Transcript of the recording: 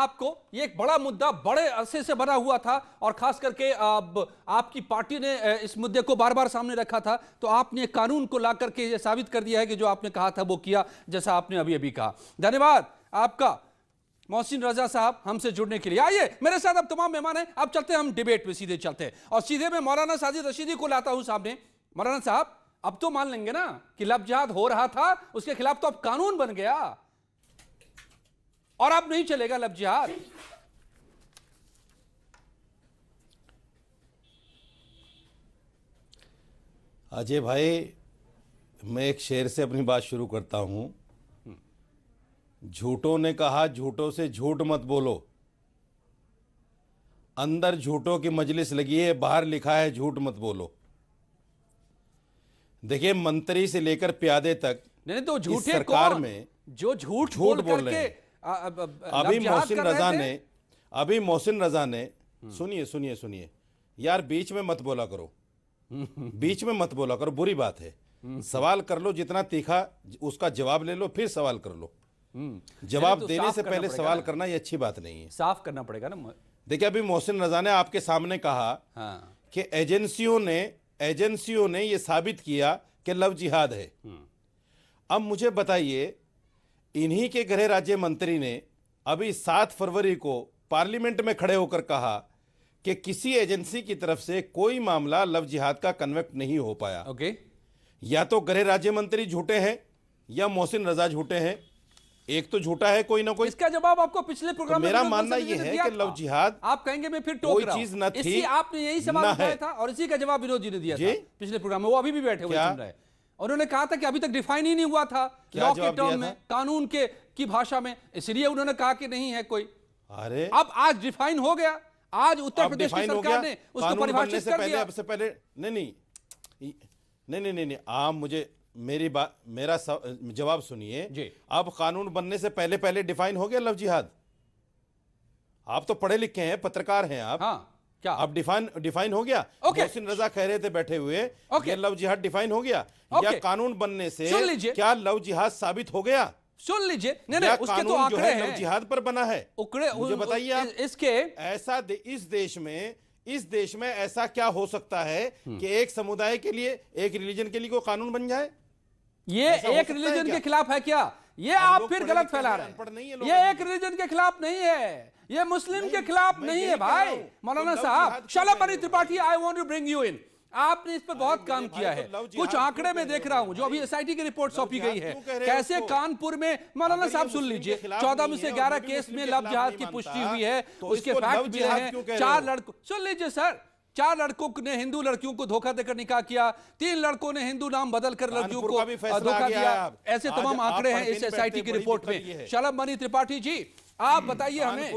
आपको ये एक बड़ा मुद्दा बड़े अरसे से बना हुआ था और खास करके आपकी पार्टी ने इस मुद्दे को बार बार सामने रखा था, तो आपने कानून को ला करके ये साबित कर दिया है कि जो आपने कहा था वो किया, जैसा आपने अभी अभी कहा। धन्यवाद आपका मोहसिन रजा साहब हमसे जुड़ने के लिए। आइए मेरे साथ अब तमाम मेहमान हैं। अब चलते हैं हम डिबेट पे, सीधे चलते हैं और सीधे मैं मौलाना साजिद रशीदी को लाता हूं सामने। मौलाना साहब, अब तो मान लेंगे ना कि लव जिहाद हो रहा था, उसके खिलाफ तो अब कानून बन गया और अब नहीं चलेगा लव जिहाद। अजय भाई, मैं एक शेर से अपनी बात शुरू करता हूं। झूठों ने कहा झूठों से झूठ मत बोलो, अंदर झूठों की मजलिस लगी है, बाहर लिखा है झूठ मत बोलो। देखिए, मंत्री से लेकर प्यादे तक नहीं तो झूठे सरकार में जो झूठ बोल रहे हैं। अभी मोहसिन रजा ने सुनिए यार, बीच में मत बोला करो, बीच में मत बोला करो, बुरी बात है। सवाल कर लो जितना तीखा, उसका जवाब ले लो, फिर सवाल कर लो। जवाब देने से पहले सवाल करना ये अच्छी बात नहीं है, साफ करना पड़ेगा ना। देखिए, अभी मोहसिन रजा ने आपके सामने कहा कि एजेंसियों ने ये साबित किया कि लव जिहाद है। अब मुझे बताइए, इन्हीं के गृह राज्य मंत्री ने अभी 7 फरवरी को पार्लियामेंट में खड़े होकर कहा कि किसी एजेंसी की तरफ से कोई मामला लव जिहाद का कन्वेक्ट नहीं हो पाया। ओके, या तो गृह राज्य मंत्री झूठे हैं या मोहसिन रजा झूठे हैं, एक तो झूठा है कोई ना कोई। इसका जवाब आपको पिछले प्रोग्राम में मेरा मानना यह है कि लव जिहाद, आप कहेंगे मैं फिर टोक रहा हूं, चीज न थी, आपने यही सवाल उठाया था और इसी का जवाब विनोद जी ने दिया था पिछले प्रोग्राम में। वो अभी भी बैठे हुए सुन रहे हैं। उन्होंने कहा था कि अभी तक डिफाइन ही नहीं हुआ था लॉ के टर्म में, कानून के की भाषा में, इसलिए उन्होंने कहा कि नहीं है कोई। अरे अब आज डिफाइन हो गया, आज उत्तर प्रदेश की सरकार ने उसको परिभाषित कर दिया। सबसे पहले नहीं, आप मुझे मेरी बात, मेरा जवाब सुनिए। अब कानून बनने से पहले डिफाइन हो गया लव जिहाद? आप तो पढ़े लिखे हैं, पत्रकार हैं आप। हाँ, क्या अब डिफाइन हो गया? मोहसिन रजा कह रहे थे बैठे हुए, ये लव जिहाद डिफाइन हो गया या कानून बनने से क्या लव जिहाद साबित हो गया? सुन लीजिए, नहीं उसके तो आंकड़े हैं, लव जिहाद पर बना है। मुझे बताइए आप, इसके ऐसा इस देश में ऐसा क्या हो सकता है कि एक समुदाय के लिए, एक रिलीजन के लिए कोई कानून बन जाए? ये एक रिलीजन के खिलाफ है क्या? ये आप फिर गलत फैला रहे हैं। ये एक रिलीजन के खिलाफ नहीं है, ये मुस्लिम के खिलाफ नहीं है भाई। मौलाना साहब, Shalabh Mani Tripathi, I want to bring you in. आपने इस पर बहुत काम किया है। कुछ आंकड़े में देख रहा हूं जो अभी एसआईटी की रिपोर्ट सौंपी गई है, कैसे कानपुर में, मौलाना साहब सुन लीजिए, 14 में से 11 केस में लव जिहाद की पुष्टि हुई है, उसके फैक्ट भी हैं। 4 लड़कों, सुन लीजिए सर, 4 लड़कों ने हिंदू लड़कियों को धोखा देकर निकाह किया, 3 लड़कों ने हिंदू नाम बदल कर लड़कियों को धोखा दिया। ऐसे तमाम आंकड़े हैं इस एसआईटी की रिपोर्ट में। शलभ मनी त्रिपाठी जी, आप बताइए हमें।